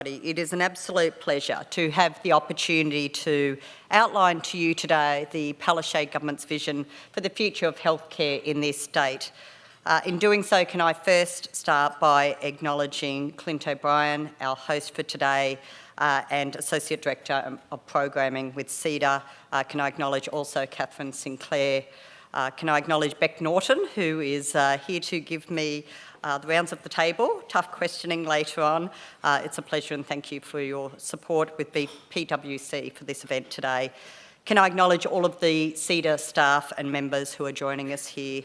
It is an absolute pleasure to have the opportunity to outline to you today the Palaszczuk Government's vision for the future of healthcare in this state. In doing so, can I first start by acknowledging Clint O'Brien, our host for today, and Associate Director of Programming with CEDA. Can I acknowledge also Catherine Sinclair. Can I acknowledge Beck Norton, who is here to give me the rounds of the table, tough questioning later on. It's a pleasure and thank you for your support with PwC for this event today. Can I acknowledge all of the CEDA staff and members who are joining us here?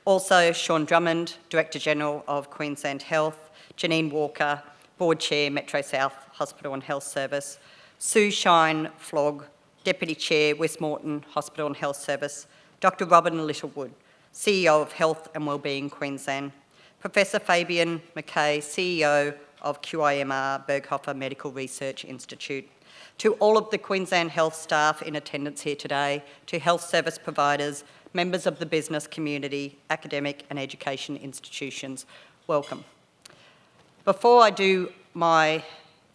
Also, Sean Drummond, Director General of Queensland Health, Janine Walker, Board Chair, Metro South Hospital and Health Service, Sue Shine Flog, Deputy Chair, Westmoreton Hospital and Health Service, Dr Robin Littlewood, CEO of Health and Wellbeing Queensland, Professor Fabian McKay, CEO of QIMR Berghofer Medical Research Institute, to all of the Queensland Health staff in attendance here today, to health service providers, members of the business community, academic and education institutions, welcome. Before I do my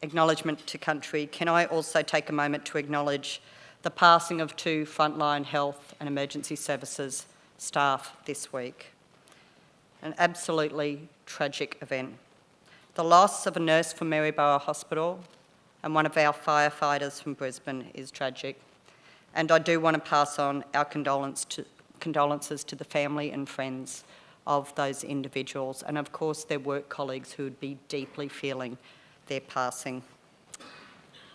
acknowledgement to country, can I also take a moment to acknowledge the passing of two frontline health and emergency services staff this week. An absolutely tragic event. The loss of a nurse from Maryborough Hospital and one of our firefighters from Brisbane is tragic. And I do want to pass on our condolences to the family and friends of those individuals and of course their work colleagues who would be deeply feeling their passing.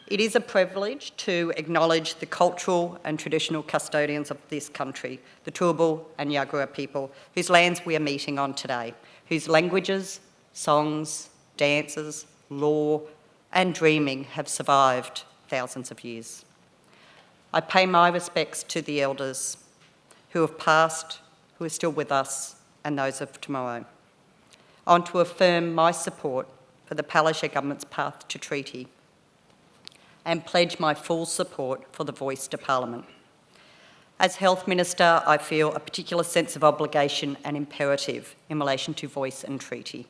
It is a privilege to acknowledge the cultural and traditional custodians of this country, the Turrbal and Yagara people, whose lands we are meeting on today, whose languages, songs, dances, law and dreaming have survived thousands of years. I pay my respects to the elders who have passed, who are still with us, and those of tomorrow. I want to affirm my support for the Palaszczuk Government's path to treaty and pledge my full support for the voice to Parliament. As Health Minister, I feel a particular sense of obligation and imperative in relation to voice and treaty.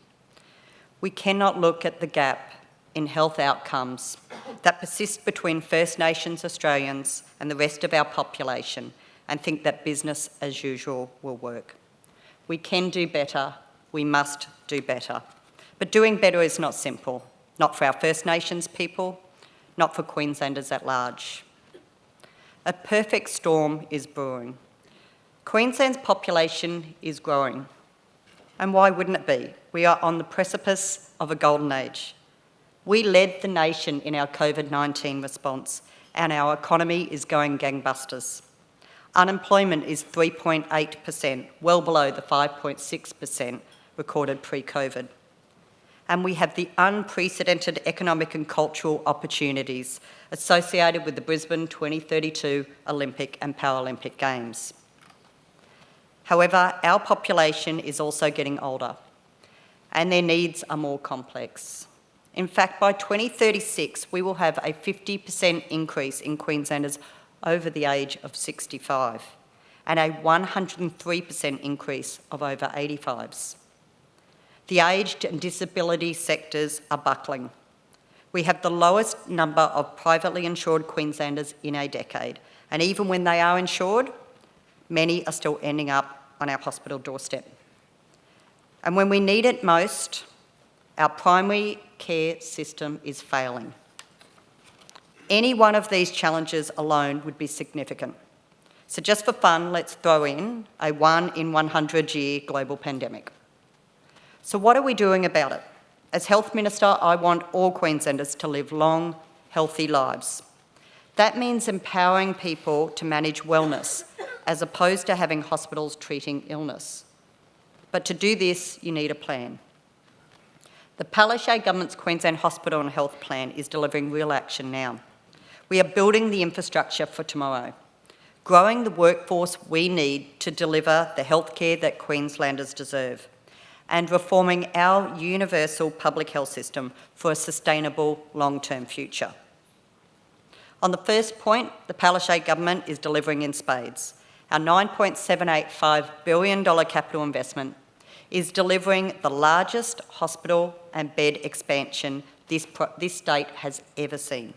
We cannot look at the gap in health outcomes that persist between First Nations Australians and the rest of our population and think that business as usual will work. We can do better, we must do better. But doing better is not simple, not for our First Nations people, not for Queenslanders at large. A perfect storm is brewing. Queensland's population is growing. And why wouldn't it be? We are on the precipice of a golden age. We led the nation in our COVID-19 response and our economy is going gangbusters. Unemployment is 3.8%, well below the 5.6% recorded pre-COVID. And we have the unprecedented economic and cultural opportunities associated with the Brisbane 2032 Olympic and Paralympic Games. However, our population is also getting older and their needs are more complex. In fact, by 2036, we will have a 50% increase in Queenslanders over the age of 65 and a 103% increase of over 85s. The aged and disability sectors are buckling. We have the lowest number of privately insured Queenslanders in a decade, and even when they are insured, many are still ending up on our hospital doorstep. And when we need it most, our primary care system is failing. Any one of these challenges alone would be significant. So just for fun, let's throw in a 1 in 100 year global pandemic. So what are we doing about it? As Health Minister, I want all Queenslanders to live long, healthy lives. That means empowering people to manage wellness as opposed to having hospitals treating illness. But to do this, you need a plan. The Palaszczuk Government's Queensland Hospital and Health Plan is delivering real action now. We are building the infrastructure for tomorrow, growing the workforce we need to deliver the healthcare that Queenslanders deserve, and reforming our universal public health system for a sustainable long-term future. On the first point, the Palaszczuk Government is delivering in spades. Our $9.785 billion capital investment is delivering the largest hospital and bed expansion this state has ever seen.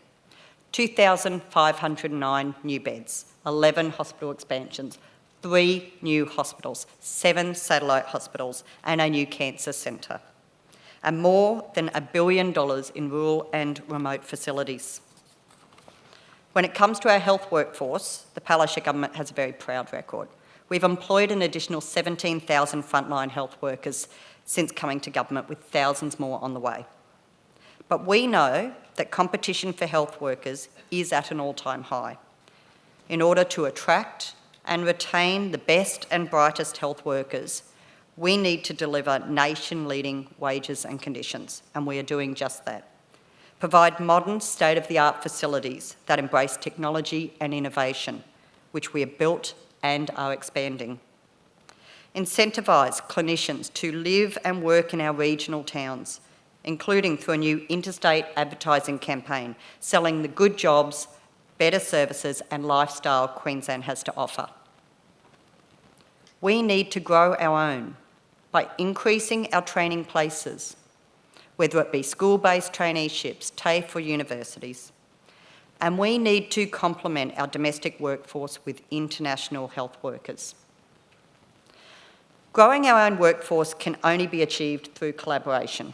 2,509 new beds, 11 hospital expansions, 3 new hospitals, 7 satellite hospitals and a new cancer centre, and more than $1 billion in rural and remote facilities. When it comes to our health workforce, the Palaszczuk government has a very proud record. We've employed an additional 17,000 frontline health workers since coming to government, with thousands more on the way. But we know that competition for health workers is at an all-time high. In order to attract and retain the best and brightest health workers, we need to deliver nation-leading wages and conditions, and we are doing just that. Provide modern, state-of-the-art facilities that embrace technology and innovation, which we have built and are expanding. Incentivise clinicians to live and work in our regional towns, including through a new interstate advertising campaign, selling the good jobs, better services and lifestyle Queensland has to offer. We need to grow our own by increasing our training places, whether it be school-based traineeships, TAFE or universities. And we need to complement our domestic workforce with international health workers. Growing our own workforce can only be achieved through collaboration.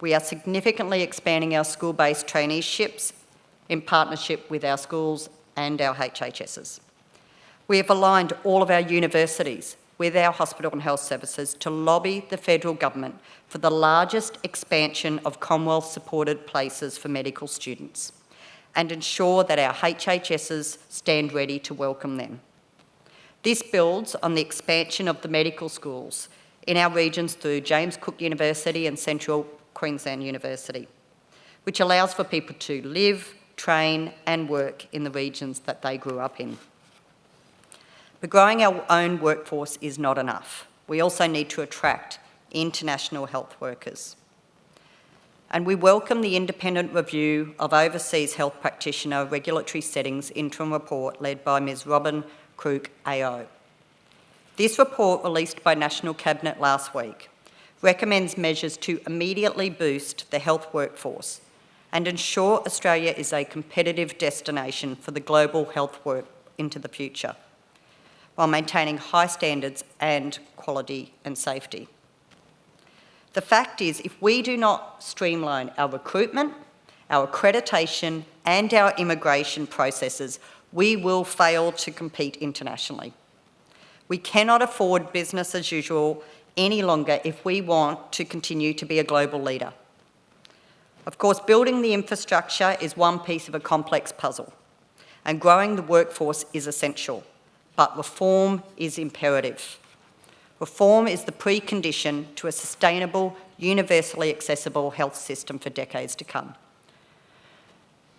We are significantly expanding our school-based traineeships in partnership with our schools and our HHSs. We have aligned all of our universities with our hospital and health services to lobby the federal government for the largest expansion of Commonwealth-supported places for medical students and ensure that our HHSs stand ready to welcome them. This builds on the expansion of the medical schools in our regions through James Cook University and Central Queensland University, which allows for people to live, train and work in the regions that they grew up in. But growing our own workforce is not enough. We also need to attract international health workers. And we welcome the independent review of overseas health practitioner regulatory settings interim report led by Ms Robin Crook AO. This report, released by National Cabinet last week, recommends measures to immediately boost the health workforce and ensure Australia is a competitive destination for the global health work into the future, while maintaining high standards and quality and safety. The fact is, if we do not streamline our recruitment, our accreditation and our immigration processes, we will fail to compete internationally. We cannot afford business as usual any longer if we want to continue to be a global leader. Of course, building the infrastructure is one piece of a complex puzzle, and growing the workforce is essential, but reform is imperative. Reform is the precondition to a sustainable, universally accessible health system for decades to come.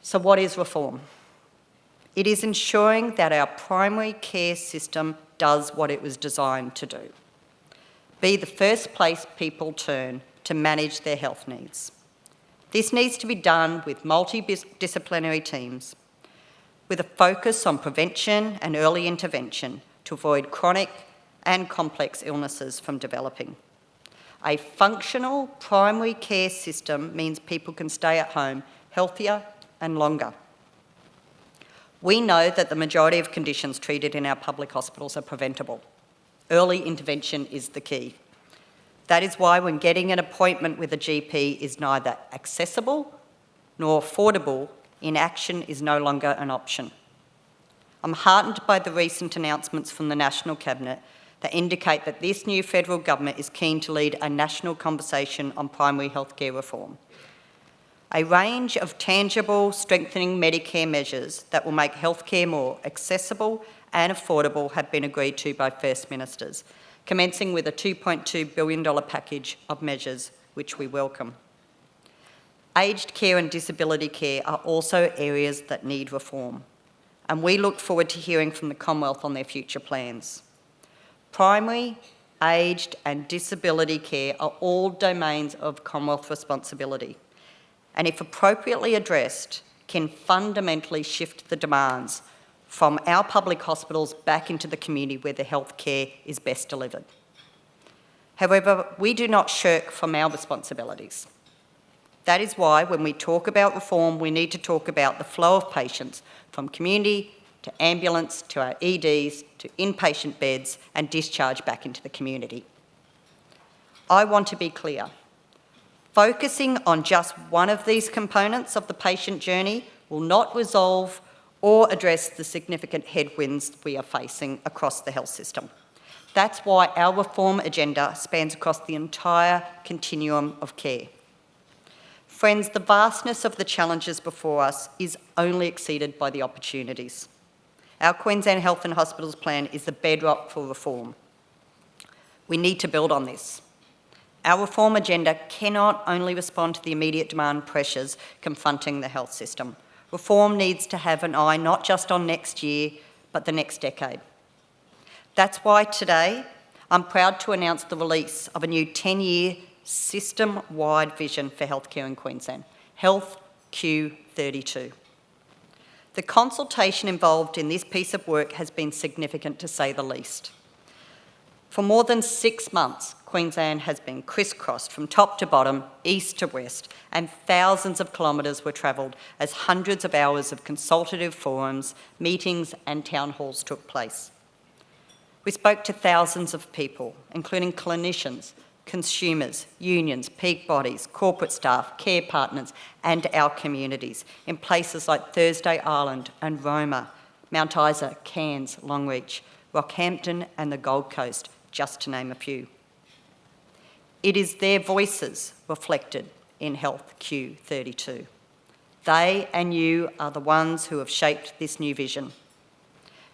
So what is reform? It is ensuring that our primary care system does what it was designed to do. Be the first place people turn to manage their health needs. This needs to be done with multidisciplinary teams, with a focus on prevention and early intervention to avoid chronic and complex illnesses from developing. A functional primary care system means people can stay at home healthier and longer. We know that the majority of conditions treated in our public hospitals are preventable. Early intervention is the key. That is why when getting an appointment with a GP is neither accessible nor affordable, inaction is no longer an option. I'm heartened by the recent announcements from the National Cabinet that indicate that this new federal government is keen to lead a national conversation on primary healthcare reform. A range of tangible, strengthening Medicare measures that will make healthcare more accessible and affordable have been agreed to by First Ministers, commencing with a $2.2 billion package of measures, which we welcome. Aged care and disability care are also areas that need reform, and we look forward to hearing from the Commonwealth on their future plans. Primary, aged and disability care are all domains of Commonwealth responsibility, and if appropriately addressed, can fundamentally shift the demands from our public hospitals back into the community where the health care is best delivered. However, we do not shirk from our responsibilities. That is why when we talk about reform, we need to talk about the flow of patients from community to ambulance to our EDs to inpatient beds and discharge back into the community. I want to be clear. Focusing on just one of these components of the patient journey will not resolve or address the significant headwinds we are facing across the health system. That's why our reform agenda spans across the entire continuum of care. Friends, the vastness of the challenges before us is only exceeded by the opportunities. Our Queensland Health and Hospitals Plan is the bedrock for reform. We need to build on this. Our reform agenda cannot only respond to the immediate demand pressures confronting the health system. Reform needs to have an eye not just on next year, but the next decade. That's why today I'm proud to announce the release of a new 10-year system-wide vision for healthcare in Queensland, Health Q32. The consultation involved in this piece of work has been significant, to say the least. For more than 6 months, Queensland has been crisscrossed from top to bottom, east to west, and thousands of kilometres were travelled as hundreds of hours of consultative forums, meetings and town halls took place. We spoke to thousands of people, including clinicians, consumers, unions, peak bodies, corporate staff, care partners and our communities in places like Thursday Island and Roma, Mount Isa, Cairns, Longreach, Rockhampton and the Gold Coast, just to name a few. It is their voices reflected in Health Q32. They and you are the ones who have shaped this new vision.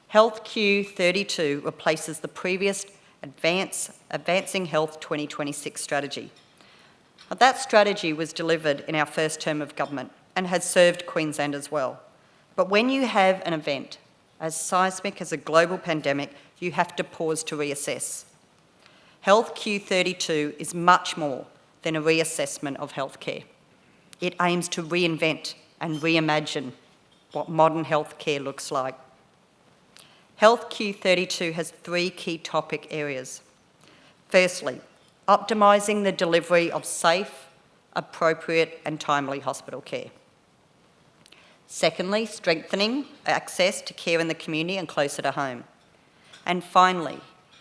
Health Q32 replaces the previous Advancing Health 2026 strategy. Now, that strategy was delivered in our first term of government and has served Queensland as well. But when you have an event as seismic as a global pandemic, you have to pause to reassess. Health Q32 is much more than a reassessment of healthcare. It aims to reinvent and reimagine what modern healthcare looks like. Health Q32 has 3 key topic areas. Firstly, optimising the delivery of safe, appropriate and timely hospital care. Secondly, strengthening access to care in the community and closer to home. And finally,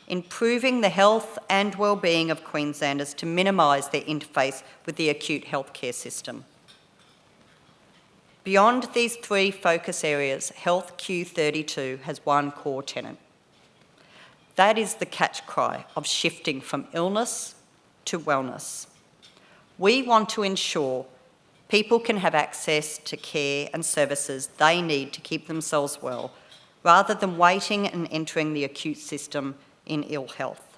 improving the health and wellbeing of Queenslanders to minimise their interface with the acute healthcare system. Beyond these 3 focus areas, Health Q32 has one core tenet. That is the catch cry of shifting from illness to wellness. We want to ensure people can have access to care and services they need to keep themselves well, rather than waiting and entering the acute system in ill health.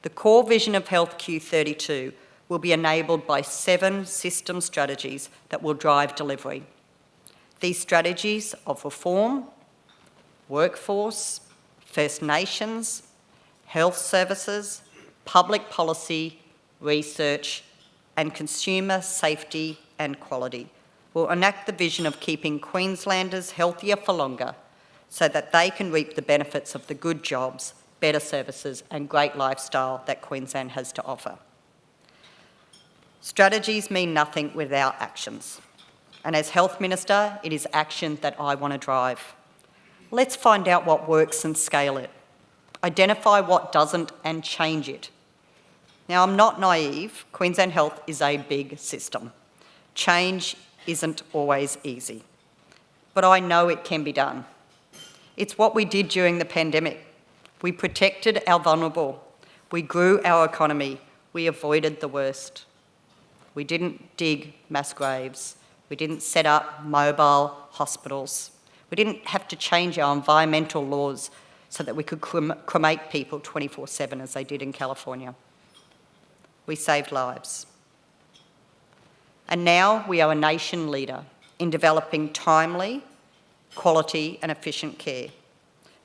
The core vision of Health Q32 will be enabled by 7 system strategies that will drive delivery. These strategies of reform, workforce, First Nations, health services, public policy, research, and consumer safety and quality will enact the vision of keeping Queenslanders healthier for longer so that they can reap the benefits of the good jobs, better services and great lifestyle that Queensland has to offer. Strategies mean nothing without actions. And as Health Minister, it is action that I want to drive. Let's find out what works and scale it. Identify what doesn't and change it. Now, I'm not naive. Queensland Health is a big system. Change isn't always easy, but I know it can be done. It's what we did during the pandemic. We protected our vulnerable. We grew our economy. We avoided the worst. We didn't dig mass graves. We didn't set up mobile hospitals. We didn't have to change our environmental laws so that we could cremate people 24/7 as they did in California. We saved lives. And now we are a nation leader in developing timely, quality and efficient care.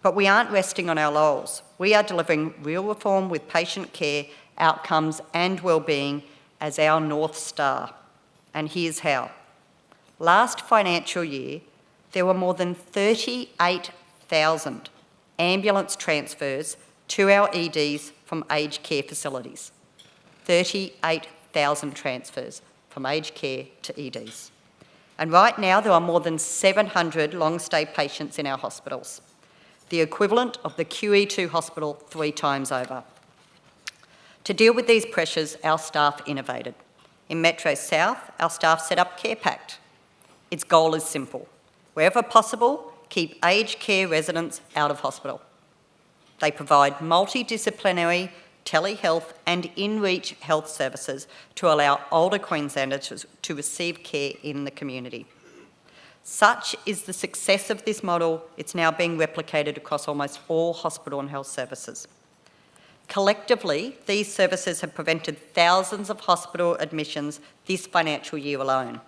But we aren't resting on our laurels. We are delivering real reform with patient care, outcomes and wellbeing as our North Star. And here's how. Last financial year, there were more than 38,000 ambulance transfers to our EDs from aged care facilities. 38,000 transfers from aged care to EDs. And right now, there are more than 700 long-stay patients in our hospitals, the equivalent of the QE2 hospital 3 times over. To deal with these pressures, our staff innovated. In Metro South, our staff set up Care Pact. Its goal is simple. Wherever possible, keep aged care residents out of hospital. They provide multidisciplinary telehealth and in-reach health services to allow older Queenslanders to receive care in the community. Such is the success of this model, it's now being replicated across almost all hospital and health services. Collectively, these services have prevented thousands of hospital admissions this financial year alone.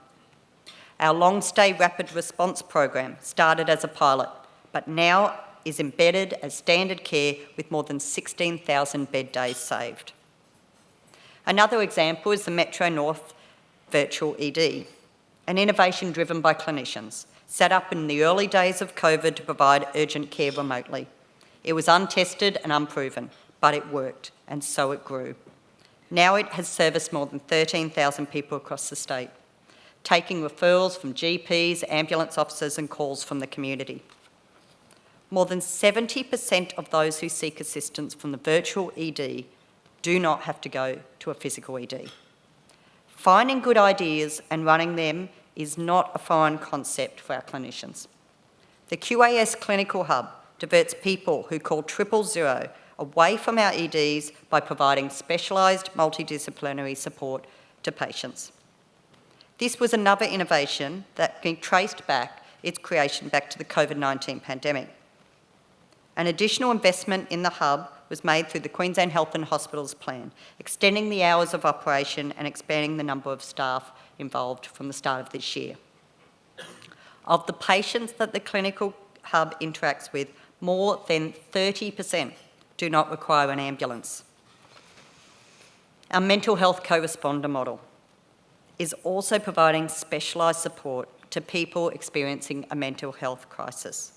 Our long-stay rapid response program started as a pilot, but now is embedded as standard care with more than 16,000 bed days saved. Another example is the Metro North Virtual ED, an innovation driven by clinicians, set up in the early days of COVID to provide urgent care remotely. It was untested and unproven, but it worked, and so it grew. Now it has serviced more than 13,000 people across the state, taking referrals from GPs, ambulance officers and calls from the community. More than 70% of those who seek assistance from the virtual ED do not have to go to a physical ED. Finding good ideas and running them is not a foreign concept for our clinicians. The QAS Clinical Hub diverts people who call 000 away from our EDs by providing specialised multidisciplinary support to patients. This was another innovation that can be traced back its creation back to the COVID-19 pandemic. An additional investment in the hub was made through the Queensland Health and Hospitals Plan, extending the hours of operation and expanding the number of staff involved from the start of this year. Of the patients that the clinical hub interacts with, more than 30% do not require an ambulance. Our mental health co-responder model is also providing specialised support to people experiencing a mental health crisis.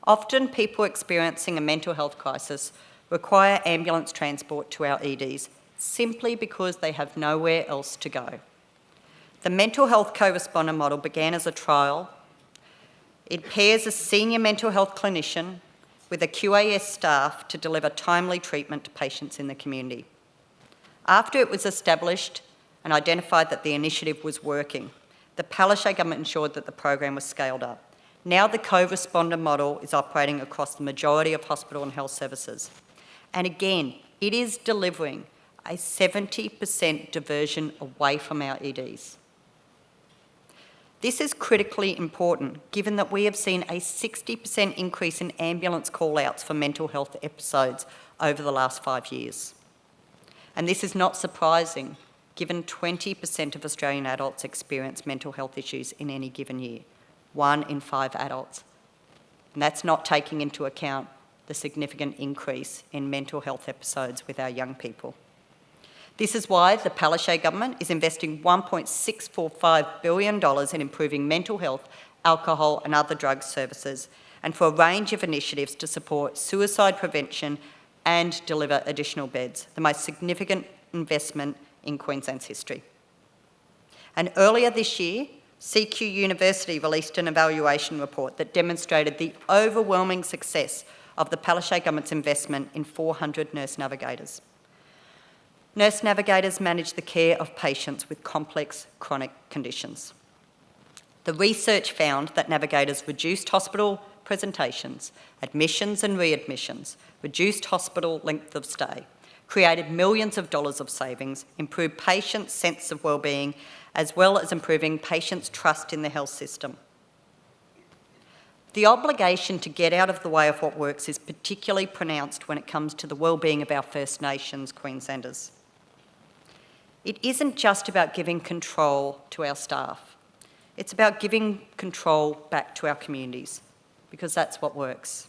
Often people experiencing a mental health crisis require ambulance transport to our EDs simply because they have nowhere else to go. The mental health co-responder model began as a trial. It pairs a senior mental health clinician with a QAS staff to deliver timely treatment to patients in the community. After it was established and identified that the initiative was working, the Palaszczuk government ensured that the program was scaled up. Now the co-responder model is operating across the majority of hospital and health services. And again, it is delivering a 70% diversion away from our EDs. This is critically important given that we have seen a 60% increase in ambulance call-outs for mental health episodes over the last 5 years. And this is not surprising given 20% of Australian adults experience mental health issues in any given year, 1 in 5 adults. And that's not taking into account the significant increase in mental health episodes with our young people. This is why the Palaszczuk government is investing $1.645 billion in improving mental health, alcohol and other drug services, and for a range of initiatives to support suicide prevention and deliver additional beds, the most significant investment in Queensland's history. And earlier this year, CQ University released an evaluation report that demonstrated the overwhelming success of the Palaszczuk government's investment in 400 nurse navigators. Nurse navigators manage the care of patients with complex chronic conditions. The research found that navigators reduced hospital presentations, admissions and readmissions, reduced hospital length of stay, created millions of dollars of savings, improved patients' sense of well-being, as well as improving patients' trust in the health system. The obligation to get out of the way of what works is particularly pronounced when it comes to the well-being of our First Nations Queenslanders. It isn't just about giving control to our staff. It's about giving control back to our communities, because that's what works.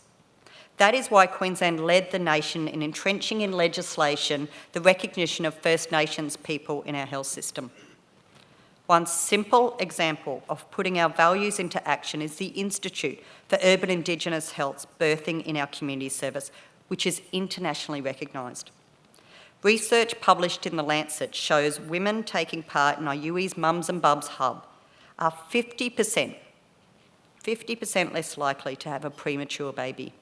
That is why Queensland led the nation in entrenching in legislation the recognition of First Nations people in our health system. One simple example of putting our values into action is the Institute for Urban Indigenous Health's Birthing in Our Community service, which is internationally recognised. Research published in The Lancet shows women taking part in our UWI's Mums and Bubs hub are 50% less likely to have a premature baby.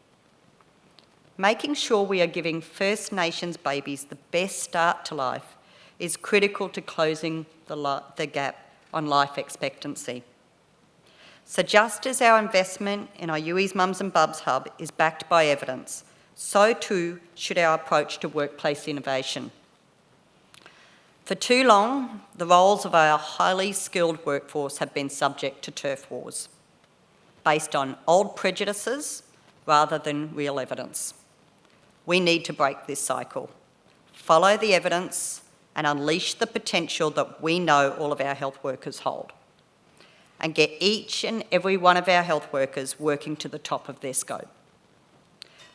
Making sure we are giving First Nations babies the best start to life is critical to closing the gap on life expectancy. So just as our investment in our UWI's Mums and Bubs hub is backed by evidence, so too should our approach to workplace innovation. For too long, the roles of our highly skilled workforce have been subject to turf wars, based on old prejudices rather than real evidence. We need to break this cycle, follow the evidence, and unleash the potential that we know all of our health workers hold, and get each and every one of our health workers working to the top of their scope.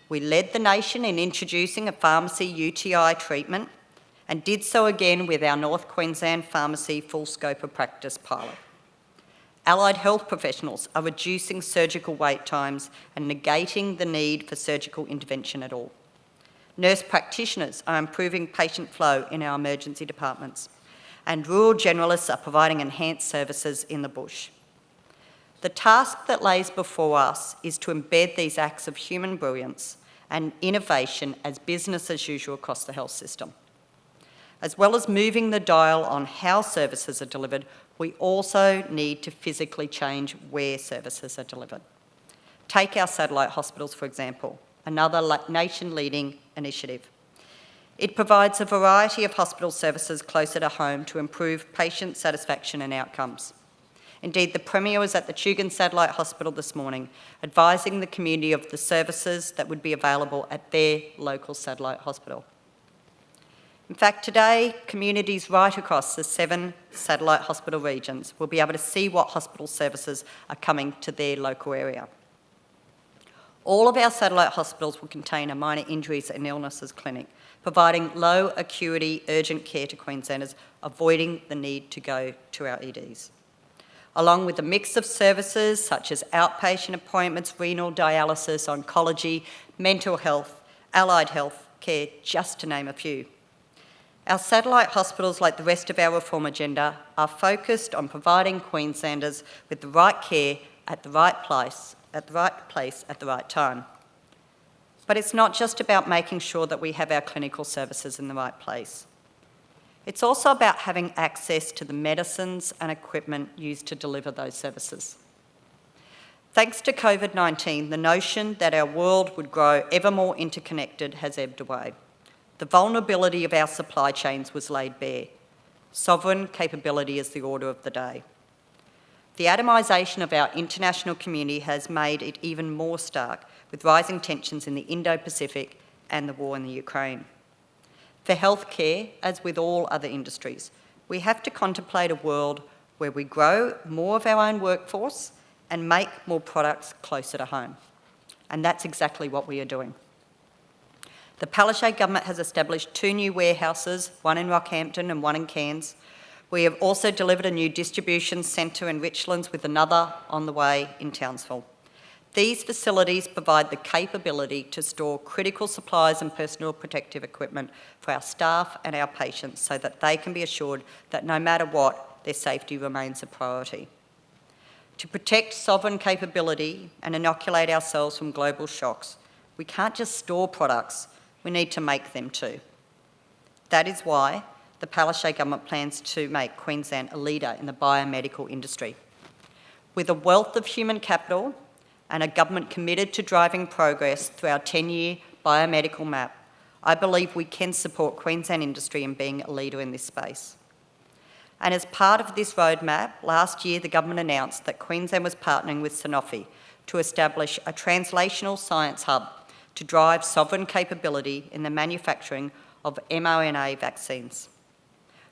We led the nation in introducing a pharmacy UTI treatment and did so again with our North Queensland Pharmacy Full Scope of Practice pilot. Allied health professionals are reducing surgical wait times and negating the need for surgical intervention at all. Nurse practitioners are improving patient flow in our emergency departments, and rural generalists are providing enhanced services in the bush. The task that lays before us is to embed these acts of human brilliance and innovation as business as usual across the health system. As well as moving the dial on how services are delivered, we also need to physically change where services are delivered. Take our satellite hospitals, for example, another nation-leading initiative. It provides a variety of hospital services closer to home to improve patient satisfaction and outcomes. Indeed, the Premier was at the Tugun Satellite Hospital this morning, advising the community of the services that would be available at their local satellite hospital. In fact, today, communities right across the 7 satellite hospital regions will be able to see what hospital services are coming to their local area. All of our satellite hospitals will contain a minor injuries and illnesses clinic, providing low acuity urgent care to Queenslanders, avoiding the need to go to our EDs. Along with a mix of services such as outpatient appointments, renal dialysis, oncology, mental health, allied health care, just to name a few. Our satellite hospitals, like the rest of our reform agenda, are focused on providing Queenslanders with the right care at the right place at the right time. But it's not just about making sure that we have our clinical services in the right place. It's also about having access to the medicines and equipment used to deliver those services. Thanks to COVID-19, the notion that our world would grow ever more interconnected has ebbed away. The vulnerability of our supply chains was laid bare. Sovereign capability is the order of the day. The atomisation of our international community has made it even more stark, with rising tensions in the Indo-Pacific and the war in the Ukraine. For healthcare, as with all other industries, we have to contemplate a world where we grow more of our own workforce and make more products closer to home. And that's exactly what we are doing. The Palaszczuk government has established 2 new warehouses, one in Rockhampton and one in Cairns. We have also delivered a new distribution centre in Richlands with another on the way in Townsville. These facilities provide the capability to store critical supplies and personal protective equipment for our staff and our patients so that they can be assured that no matter what, their safety remains a priority. To protect sovereign capability and inoculate ourselves from global shocks, we can't just store products, we need to make them too. That is why the Palaszczuk government plans to make Queensland a leader in the biomedical industry. With a wealth of human capital and a government committed to driving progress through our 10-year biomedical map, I believe we can support Queensland industry in being a leader in this space. And as part of this roadmap, last year the government announced that Queensland was partnering with Sanofi to establish a translational science hub to drive sovereign capability in the manufacturing of mRNA vaccines.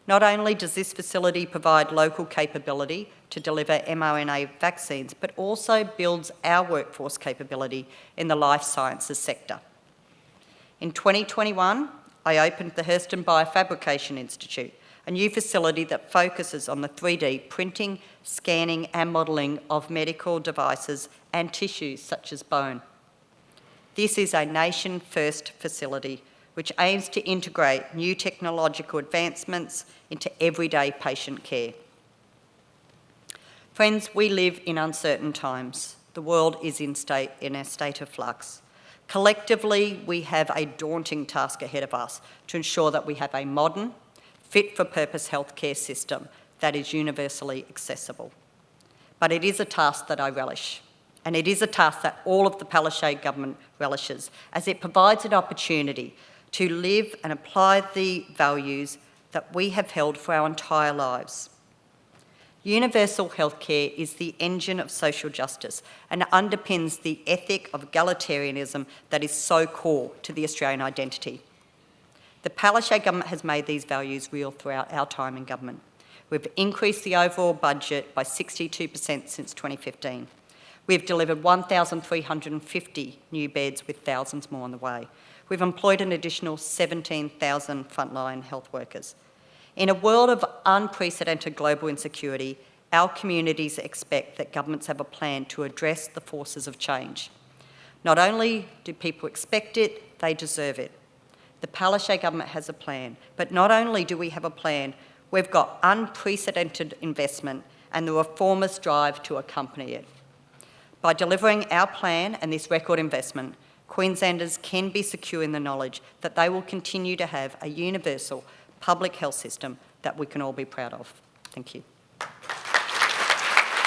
Not only does this facility provide local capability to deliver mRNA vaccines, but also builds our workforce capability in the life sciences sector. In 2021, I opened the Hurston Biofabrication Institute, a new facility that focuses on the 3D printing, scanning and modelling of medical devices and tissues such as bone. This is a nation-first facility which aims to integrate new technological advancements into everyday patient care. Friends, we live in uncertain times. The world is in a state of flux. Collectively, we have a daunting task ahead of us to ensure that we have a modern, fit-for-purpose healthcare system that is universally accessible. But it is a task that I relish, and it is a task that all of the Palaszczuk government relishes, as it provides an opportunity to live and apply the values that we have held for our entire lives. Universal healthcare is the engine of social justice and underpins the ethic of egalitarianism that is so core to the Australian identity. The Palaszczuk government has made these values real throughout our time in government. We've increased the overall budget by 62% since 2015. We've delivered 1,350 new beds with thousands more on the way. We've employed an additional 17,000 frontline health workers. In a world of unprecedented global insecurity, our communities expect that governments have a plan to address the forces of change. Not only do people expect it, they deserve it. The Palaszczuk government has a plan, but not only do we have a plan, we've got unprecedented investment and the reformist drive to accompany it. By delivering our plan and this record investment, Queenslanders can be secure in the knowledge that they will continue to have a universal public health system that we can all be proud of. Thank you.